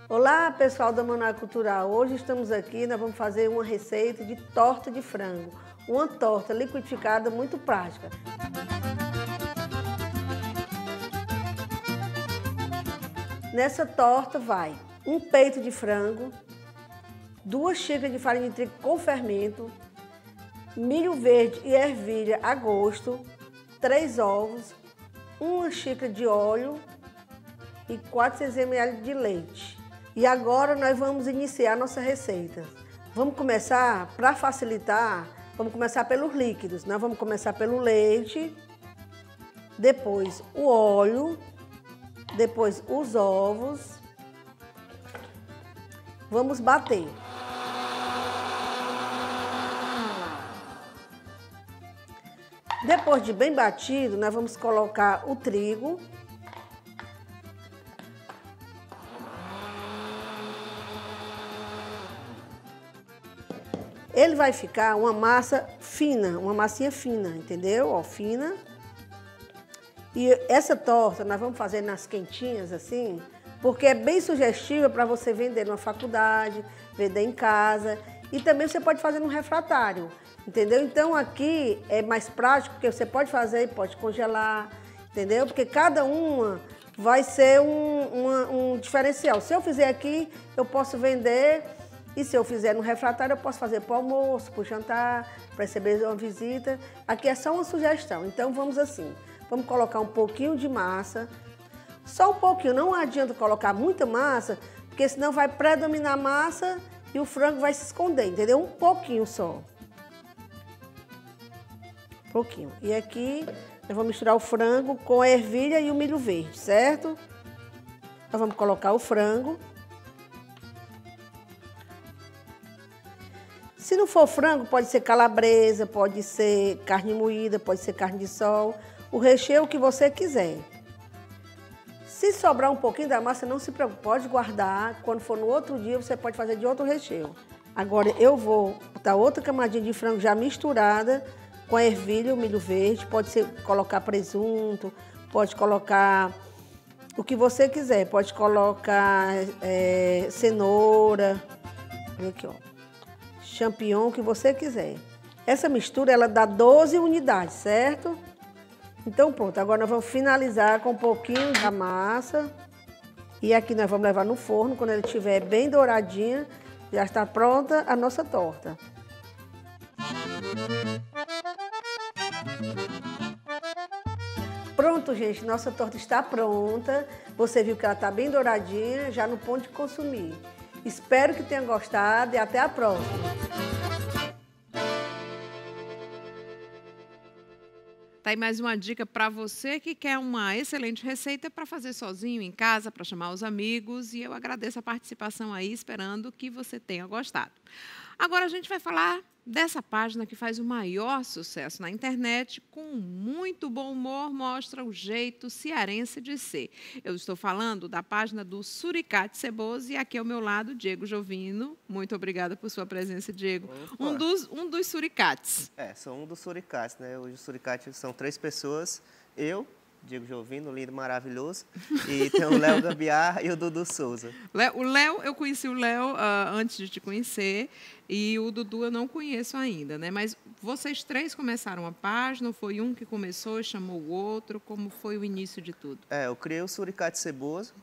Olá, pessoal da Almanaque Cultural. Hoje estamos aqui, nós vamos fazer uma receita de torta de frango. Uma torta liquidificada muito prática. Nessa torta vai um peito de frango, 2 xícaras de farinha de trigo com fermento, milho verde e ervilha a gosto, 3 ovos, 1 xícara de óleo e 400 ml de leite. E agora nós vamos iniciar a nossa receita. Vamos começar, para facilitar, vamos começar pelos líquidos. Nós vamos começar pelo leite, depois o óleo, depois os ovos. Vamos bater. Depois de bem batido, nós vamos colocar o trigo. Ele vai ficar uma massa fina, uma massinha fina, entendeu? Ó, fina. E essa torta nós vamos fazer nas quentinhas assim, porque é bem sugestiva para você vender numa faculdade, vender em casa. E também você pode fazer no refratário, entendeu? Então aqui é mais prático, porque você pode fazer e pode congelar, entendeu? Porque cada uma vai ser um diferencial. Se eu fizer aqui, eu posso vender. E se eu fizer no refratário, eu posso fazer para o almoço, para o jantar, para receber uma visita. Aqui é só uma sugestão. Então, vamos assim. Vamos colocar um pouquinho de massa. Só um pouquinho. Não adianta colocar muita massa, porque senão vai predominar a massa e o frango vai se esconder, entendeu? Um pouquinho só. Um pouquinho. E aqui, nós vamos misturar o frango com a ervilha e o milho verde, certo? Nós vamos colocar o frango. Se não for frango, pode ser calabresa, pode ser carne moída, pode ser carne de sol. O recheio que você quiser. Se sobrar um pouquinho da massa, não se preocupe, pode guardar. Quando for no outro dia, você pode fazer de outro recheio. Agora eu vou botar outra camadinha de frango já misturada com a ervilha e o milho verde. Pode ser colocar presunto, pode colocar o que você quiser. Pode colocar cenoura. Olha aqui, ó. Champignon, o que você quiser. Essa mistura, ela dá 12 unidades, certo? Então, pronto. Agora nós vamos finalizar com um pouquinho da massa. E aqui nós vamos levar no forno. Quando ela estiver bem douradinha, já está pronta a nossa torta. Pronto, gente. Nossa torta está pronta. Você viu que ela está bem douradinha, já no ponto de consumir. Espero que tenha gostado e até a próxima. Tá aí mais uma dica para você que quer uma excelente receita para fazer sozinho em casa, para chamar os amigos. E eu agradeço a participação aí, esperando que você tenha gostado. Agora a gente vai falar dessa página que faz o maior sucesso na internet, com muito bom humor, mostra o jeito cearense de ser. Eu estou falando da página do Suricate Ceboso e aqui ao meu lado, Diego Jovino. Muito obrigada por sua presença, Diego. Um dos suricates. Sou um dos suricates, né? Hoje os suricates são 3 pessoas, eu, Diego Jovino, lindo, maravilhoso, e tem o Léo Gambiarra e o Dudu Souza. O Léo, eu conheci o Léo antes de te conhecer, e o Dudu eu não conheço ainda, né? Mas vocês 3 começaram a página, ou foi um que começou e chamou o outro? Como foi o início de tudo? Eu criei o Suricate Ceboso,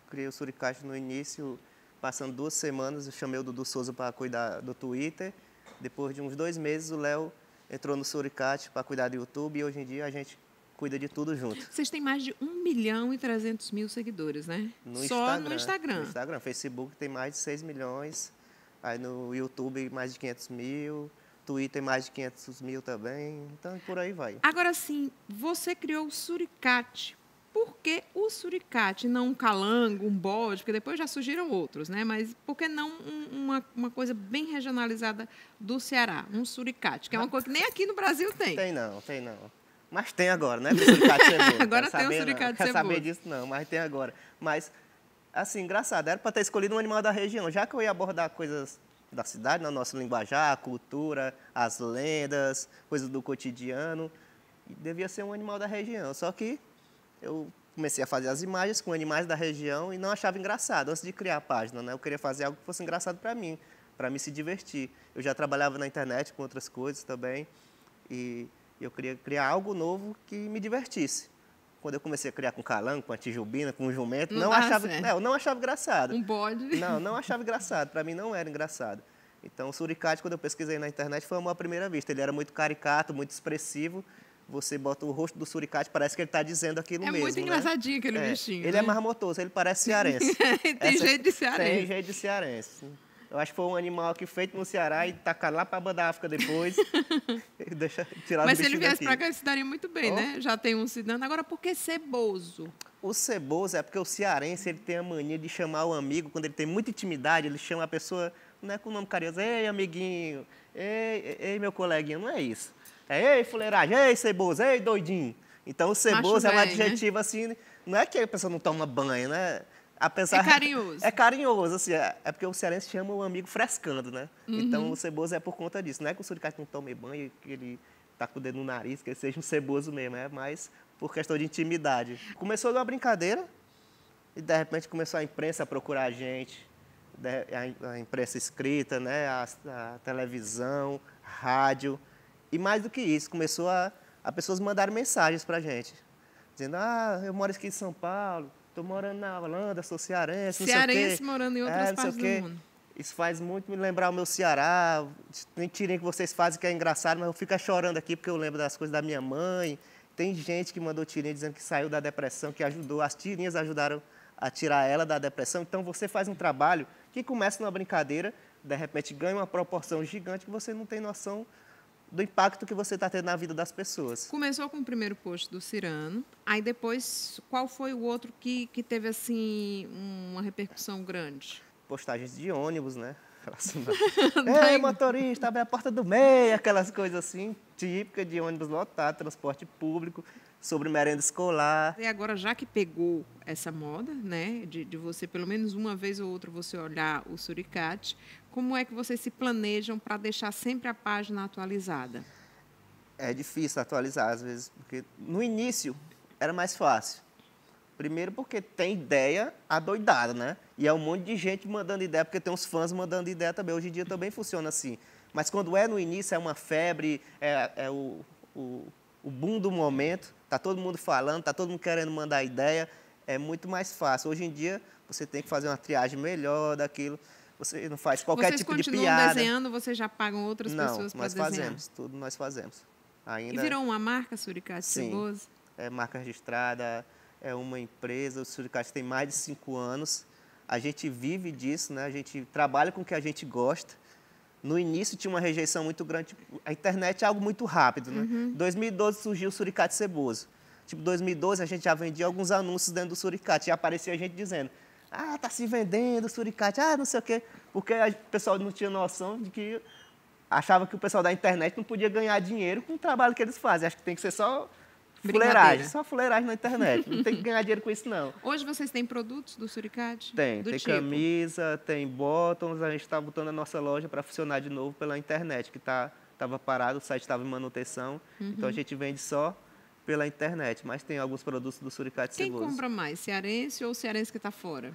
criei o Suricate no início, passando 2 semanas, eu chamei o Dudu Souza para cuidar do Twitter. Depois de uns 2 meses, o Léo entrou no Suricate para cuidar do YouTube, e hoje em dia a gente cuida de tudo junto. Vocês têm mais de 1.300.000 seguidores, né? Só no Instagram. No Instagram. Facebook tem mais de 6 milhões. Aí no YouTube mais de 500 mil. Twitter mais de 500 mil também. Então, por aí vai. Agora sim, você criou o Suricate. Por que o Suricate, não um calango, um bode? Porque depois já surgiram outros, né? Mas por que não uma coisa bem regionalizada do Ceará? Um Suricate, que é uma coisa que nem aqui no Brasil tem. Tem não. Mas tem agora, né? O Suricate Ceboso. Agora tem o Suricate Ceboso. Quer saber disso? Não, mas tem agora. Mas, assim, engraçado, era para ter escolhido um animal da região. Já que eu ia abordar coisas da cidade, na nossa linguajar, a cultura, as lendas, coisas do cotidiano, devia ser um animal da região. Só que eu comecei a fazer as imagens com animais da região e não achava engraçado antes de criar a página, né? Eu queria fazer algo que fosse engraçado para mim se divertir. Eu já trabalhava na internet com outras coisas também e eu queria criar algo novo que me divertisse. Quando eu comecei a criar com calango, com a tijubina, com o jumento, eu não achava engraçado. Um bode. Não achava engraçado. Para mim não era engraçado. Então o Suricate, quando eu pesquisei na internet, foi uma primeira vista. Ele era muito caricato, muito expressivo. Você bota o rosto do Suricate, parece que ele está dizendo aquilo mesmo. É muito engraçadinho aquele bichinho. Ele é marmotoso, ele parece cearense. Tem jeito de cearense. Tem jeito de cearense. Eu acho que foi um animal que feito no Ceará e tacaram lá para a Aba da África depois. Mas se ele viesse para cá, ele se daria muito bem, né? Já tem um se dando. Agora, por que ceboso? O ceboso é porque o cearense ele tem a mania de chamar o amigo, quando ele tem muita intimidade, ele chama a pessoa, não é com o nome carinhoso, ei, amiguinho, ei, meu coleguinha, não é isso. É, ei, fuleiragem, ei, ceboso, ei, doidinho. Então, o ceboso é um adjetivo, né? Assim, não é que a pessoa não toma banho, né? É carinhoso. É carinhoso, assim, é porque o cearense chama o amigo frescando, né? Então, o ceboso é por conta disso. Não é que o suricate não tome banho, que ele tá com o dedo no nariz, que ele seja um ceboso mesmo, é mais por questão de intimidade. Começou de uma brincadeira e, de repente, começou a imprensa a procurar a gente, a imprensa escrita, né? A televisão, rádio. E, mais do que isso, começou a pessoas mandarem mensagens para a gente, dizendo, eu moro aqui em São Paulo, estou morando na Holanda, sou cearense, não sei o quê. Cearense morando em outras partes do mundo. Isso faz muito me lembrar o meu Ceará. Tem tirinha que vocês fazem que é engraçado, mas eu fico chorando aqui porque eu lembro das coisas da minha mãe. Tem gente que mandou tirinha dizendo que saiu da depressão, que ajudou. As tirinhas ajudaram a tirar ela da depressão. Então, você faz um trabalho que começa numa brincadeira, de repente ganha uma proporção gigante que você não tem noção do impacto que você está tendo na vida das pessoas. Começou com o primeiro post do Cirano, aí depois, qual foi o outro que teve, assim, uma repercussão grande? Postagens de ônibus, né? Ei, motorista, abre a porta do meio, aquelas coisas assim, típicas de ônibus lotado, transporte público, sobre merenda escolar. E agora, já que pegou essa moda, né, de você, pelo menos uma vez ou outra, você olhar o Suricate, como é que vocês se planejam para deixar sempre a página atualizada? É difícil atualizar, às vezes, porque no início era mais fácil. Primeiro porque tem ideia adoidada, né? E é um monte de gente mandando ideia, porque tem uns fãs mandando ideia também. Hoje em dia também funciona assim. Mas quando é no início, é uma febre, é o boom do momento, está todo mundo falando, está todo mundo querendo mandar ideia, é muito mais fácil. Hoje em dia, você tem que fazer uma triagem melhor daquilo, você não faz qualquer tipo de piada. Vocês continuam desenhando, vocês já pagam outras pessoas para desenhar? Não, nós fazemos, tudo nós fazemos. Ainda... E virou uma marca, Suricate Ceboso? Sim, é marca registrada, é uma empresa, o Suricate tem mais de 5 anos, a gente vive disso, né? A gente trabalha com o que a gente gosta, No início tinha uma rejeição muito grande. Tipo, a internet é algo muito rápido, né? Em 2012 surgiu o suricate ceboso. Tipo, em 2012 a gente já vendia alguns anúncios dentro do suricate. Já aparecia gente dizendo, ah, tá se vendendo suricate, ah, não sei o quê. Porque o pessoal não tinha noção de que... Achava que o pessoal da internet não podia ganhar dinheiro com o trabalho que eles fazem. Acho que tem que ser só fuleiragem. Só fuleiragem na internet. Não tem que ganhar dinheiro com isso, não. Hoje vocês têm produtos do suricate? Tem tipo? camisa, tem bottoms. A gente está botando a nossa loja para funcionar de novo pela internet, que estava parado, o site estava em manutenção. Então a gente vende só pela internet. Mas tem alguns produtos do suricate ceboso. Quem compra mais, cearense ou cearense que está fora?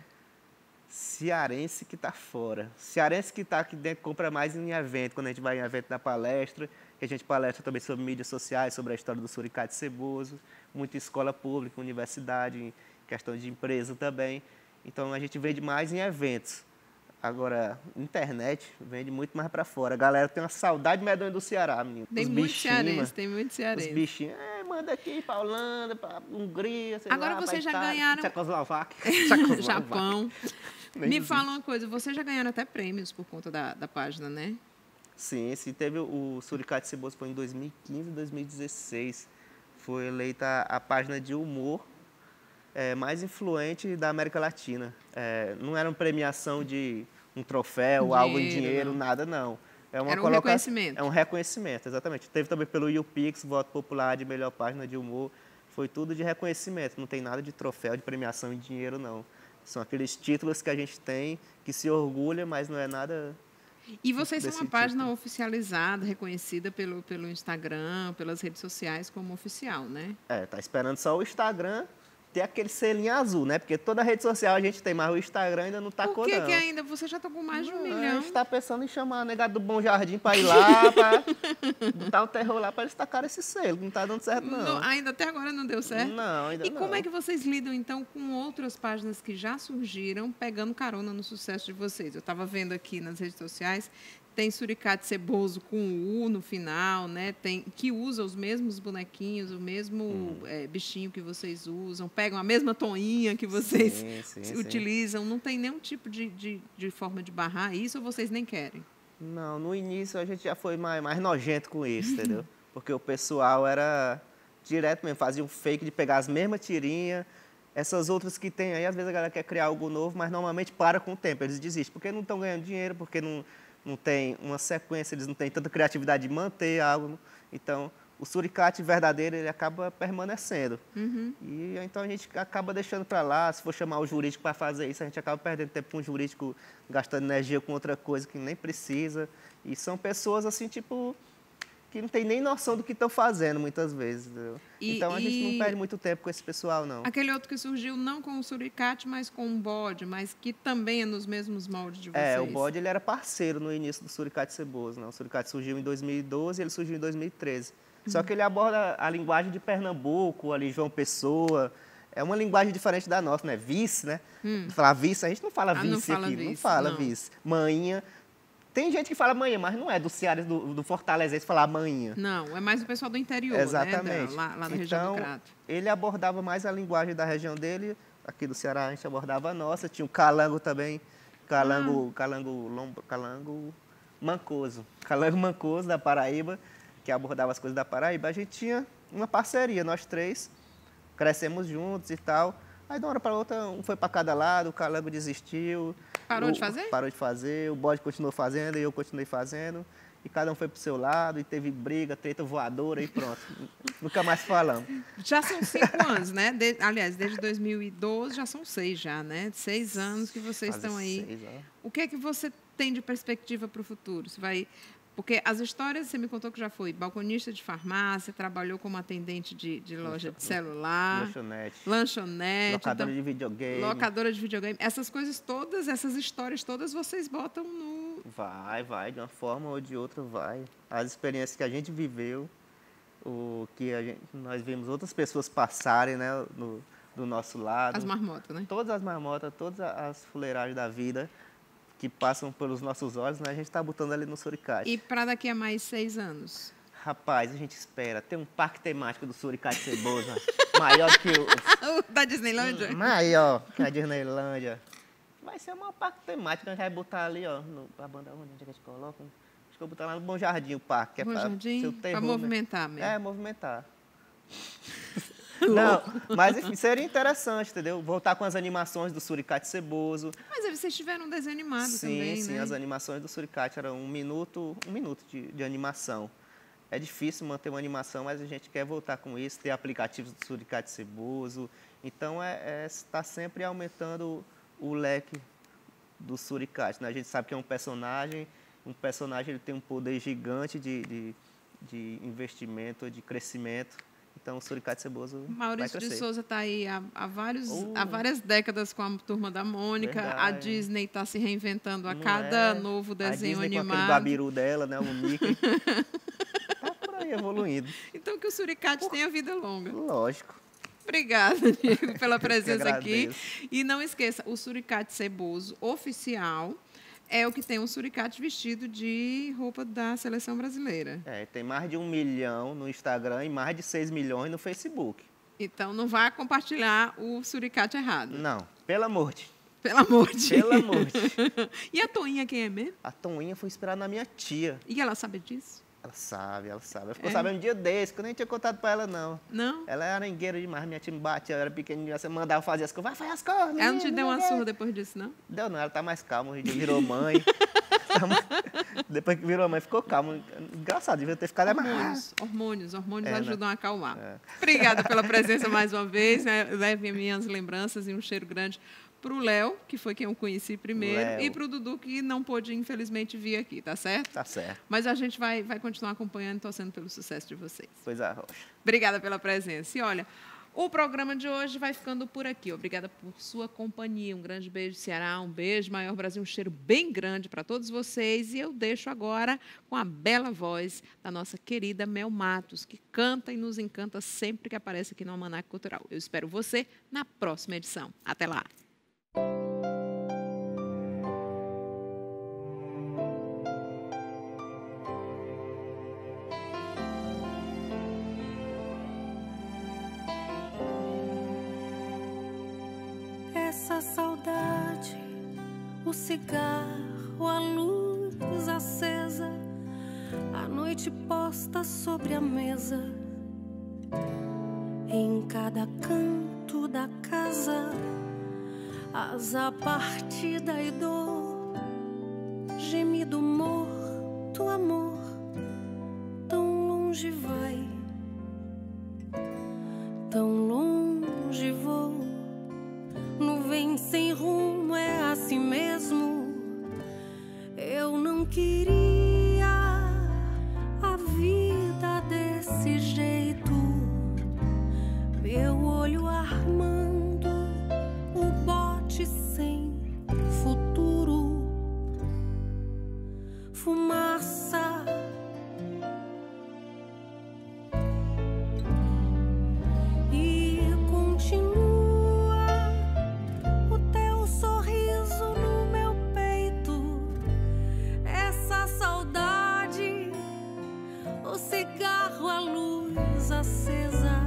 Cearense que está fora. Cearense que está aqui dentro compra mais em evento, quando a gente vai em evento da palestra, que a gente palestra também sobre mídias sociais, sobre a história do suricate ceboso, muita escola pública, universidade, questão de empresa também. Então a gente vende mais em eventos. Agora, internet vende muito mais para fora. A galera tem uma saudade medonha do Ceará, menino. Tem muito cearense, tem muito cearense. Os bichinhos, manda aqui para Holanda, para Hungria, sei Agora lá, vocês já Itália, ganharam... Tchecoslováquia. Japão. Me fala uma coisa, vocês já ganharam até prêmios por conta da página, né? Sim, teve o suricate ceboso foi em 2015 e 2016. Foi eleita a página de humor mais influente da América Latina. Não era uma premiação de um troféu, algo em dinheiro, nada, não. Era um reconhecimento. É um reconhecimento, exatamente. Teve também pelo YouPix, voto popular de melhor página de humor. Foi tudo de reconhecimento, não tem nada de troféu, de premiação em dinheiro, não. São aqueles títulos que a gente tem, que se orgulha, mas não é nada... E vocês são uma página oficializada, reconhecida pelo Instagram, pelas redes sociais como oficial, né? Tá esperando só o Instagram ter aquele selinho azul, né? Porque toda rede social a gente tem, mas o Instagram ainda não tacou, não. Por que ainda? Você já está com mais de 1 milhão. A gente está pensando em chamar a negada do Bom Jardim para ir lá, para botar o terror lá, para eles tacarem esse selo. Não está dando certo, não. Ainda até agora não deu certo? Não, ainda não. E como é que vocês lidam, então, com outras páginas que já surgiram, pegando carona no sucesso de vocês? Eu estava vendo aqui nas redes sociais, tem suricate ceboso com U no final, né? Que usa os mesmos bonequinhos, o mesmo bichinho que vocês usam, pegam a mesma toinha que vocês utilizam. Não tem nenhum tipo de forma de barrar isso ou vocês nem querem? Não, no início a gente já foi mais nojento com isso, entendeu? Porque o pessoal era direto mesmo, fazia um fake de pegar as mesmas tirinhas. Essas outras que tem aí, às vezes a galera quer criar algo novo, mas normalmente para com o tempo, eles desistem. Porque não estão ganhando dinheiro, porque não tem uma sequência, eles não têm tanta criatividade de manter algo. Então, o suricate verdadeiro, ele acaba permanecendo. E então a gente acaba deixando para lá. Se for chamar o jurídico para fazer isso, a gente acaba perdendo tempo com o jurídico, gastando energia com outra coisa que nem precisa. E são pessoas, assim, tipo, que não tem nem noção do que estão fazendo, muitas vezes. Entendeu? Então, a gente não perde muito tempo com esse pessoal, não. Aquele outro que surgiu não com o suricate, mas com um bode, mas que também é nos mesmos moldes de vocês. O bode ele era parceiro no início do suricate ceboso. Né? O suricate surgiu em 2012 e ele surgiu em 2013. Só que ele aborda a linguagem de Pernambuco, ali João Pessoa. É uma linguagem diferente da nossa, né? Vice, né? Falar vice, a gente não fala vice aqui, não fala vice. Manhinha. Tem gente que fala manhã, mas não é do Ceará, do Fortalezense falar manhã. Não, é mais o pessoal do interior, exatamente. Né? Lá na região do Crato. Ele abordava mais a linguagem da região dele. Aqui do Ceará a gente abordava a nossa. Tinha o calango também, calango mancoso. Calango mancoso da Paraíba, que abordava as coisas da Paraíba. A gente tinha uma parceria, nós três, crescemos juntos e tal. Aí, de uma hora para outra, um foi para cada lado, o calango desistiu. Parou de fazer? Parou de fazer, o bode continuou fazendo e eu continuei fazendo. E cada um foi para o seu lado, e teve briga, treta voadora e pronto. Nunca mais falamos. Já são 5 anos, né? Aliás, desde 2012 já são 6 já, né? 6 anos que vocês estão aí. 6 anos. O que é que você tem de perspectiva para o futuro? Você vai... Porque as histórias, você me contou que já foi balconista de farmácia, trabalhou como atendente de loja de celular. Lanchonete. Locadora de videogame. Locadora de videogame. Essas coisas todas, essas histórias todas, vocês botam no... Vai. De uma forma ou de outra vai. As experiências que a gente viveu, nós vimos outras pessoas passarem, né, do nosso lado. As marmotas, né? Todas as marmotas, todas as fuleiragens da vida que passam pelos nossos olhos, né? A gente está botando ali no suricate. E para daqui a mais 6 anos? Rapaz, a gente espera ter um parque temático do suricate ceboso, maior que o... Da Disneylândia? Maior que a Disneylândia. Vai ser uma parque temático, a gente vai botar ali, ó, a banda onde a gente coloca, que eu vou botar lá no Bom Jardim, o parque. Que Bom é Jardim, para movimentar mesmo. É, movimentar. Não, mas enfim, seria interessante, entendeu? Voltar com as animações do Suricate Ceboso. Mas aí vocês tiveram um desenho animado também, Sim, né? as animações do Suricate eram um minuto de animação. É difícil manter uma animação, mas a gente quer voltar com isso, ter aplicativos do Suricate Ceboso. Então, está sempre aumentando o leque do Suricate, né? A gente sabe que é um personagem ele tem um poder gigante de investimento, de crescimento. Então, o Suricate Ceboso Maurício de Souza está aí há várias décadas com a Turma da Mônica. Verdade. A Disney está se reinventando a cada novo desenho a Disney animado. Com aquele babiru dela, né? O Mickey. Tá por aí evoluindo. Então, que o Suricate tenha vida longa. Lógico. Obrigada, Diego, pela presença aqui. agradeço. E não esqueça, o Suricate Ceboso oficial é o que tem um suricate vestido de roupa da Seleção Brasileira. Tem mais de 1 milhão no Instagram e mais de 6 milhões no Facebook. Então, não vá compartilhar o suricate errado. Não, pelo amor de... Pelo amor de... Pelo amor de... E a Toinha quem é mesmo? A Toinha foi inspirada na minha tia. E ela sabe disso? Ela sabe. Ela ficou sabendo um dia desse, que eu nem tinha contado pra ela, não. Não? Ela era arengueira demais, minha tia me batia, eu era pequenininha, você mandava fazer as coisas, vai fazer as coisas. Ela não te deu uma surra depois disso, não? Deu não, ela tá mais calma, hoje em dia virou mãe. Depois que virou mãe, ficou calma. Engraçado, devia ter ficado mais... Hormônios ajudam a acalmar. Obrigada pela presença mais uma vez, né? Leve minhas lembranças e um cheiro grande para o Léo, que foi quem eu conheci primeiro, e para o Dudu, que não pôde, infelizmente, vir aqui, tá certo? Tá certo. Mas a gente vai continuar acompanhando e torcendo pelo sucesso de vocês. Coisa roxa. Obrigada pela presença. E olha, o programa de hoje vai ficando por aqui. Obrigada por sua companhia. Um grande beijo, Ceará. Um beijo, Maior Brasil. Um cheiro bem grande para todos vocês. E eu deixo agora com a bela voz da nossa querida Mel Matos, que canta e nos encanta sempre que aparece aqui no Almanac Cultural. Eu espero você na próxima edição. Até lá. Essa saudade, o cigarro, a luz acesa, a noite posta sobre a mesa, em cada canto da casa, asa partida e dor, gemido morto, amor, tão longe vai, tão longe vou. Nuvem sem rumo é assim mesmo. Eu não queria a vida desse jeito. Meu olho armando o bote sem futuro. Fumaça. E continua. Cigarro, a luz acesa,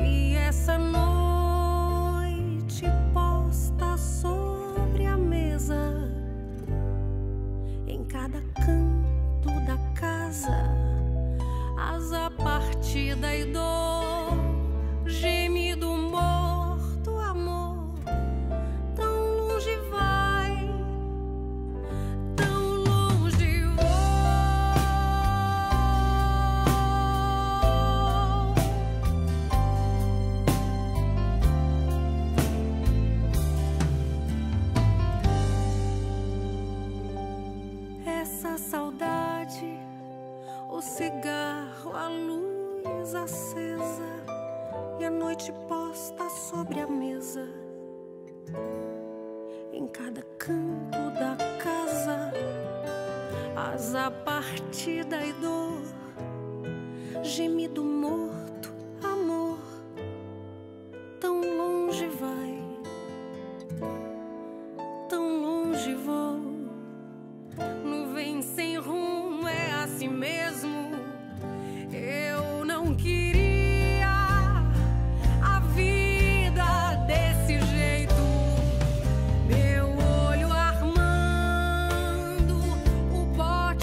e essa noite posta sobre a mesa, em cada canto da casa, asa partida e dor, gemido morto, amor, tão longe vai, tão longe vou. Saudade, o cigarro, a luz acesa e a noite posta sobre a mesa, em cada canto da casa, asa partida e dor, gemido morto, amor, tão longe vai, tão longe vou. Nuvem sem rumo é assim mesmo. Eu não queria a vida desse jeito. Meu olho armando o bote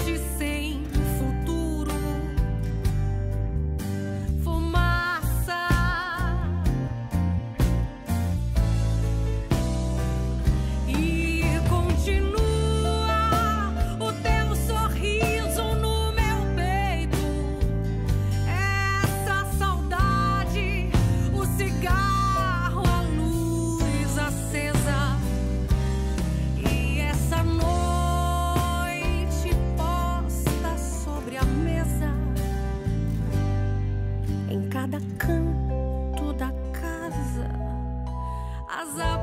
casa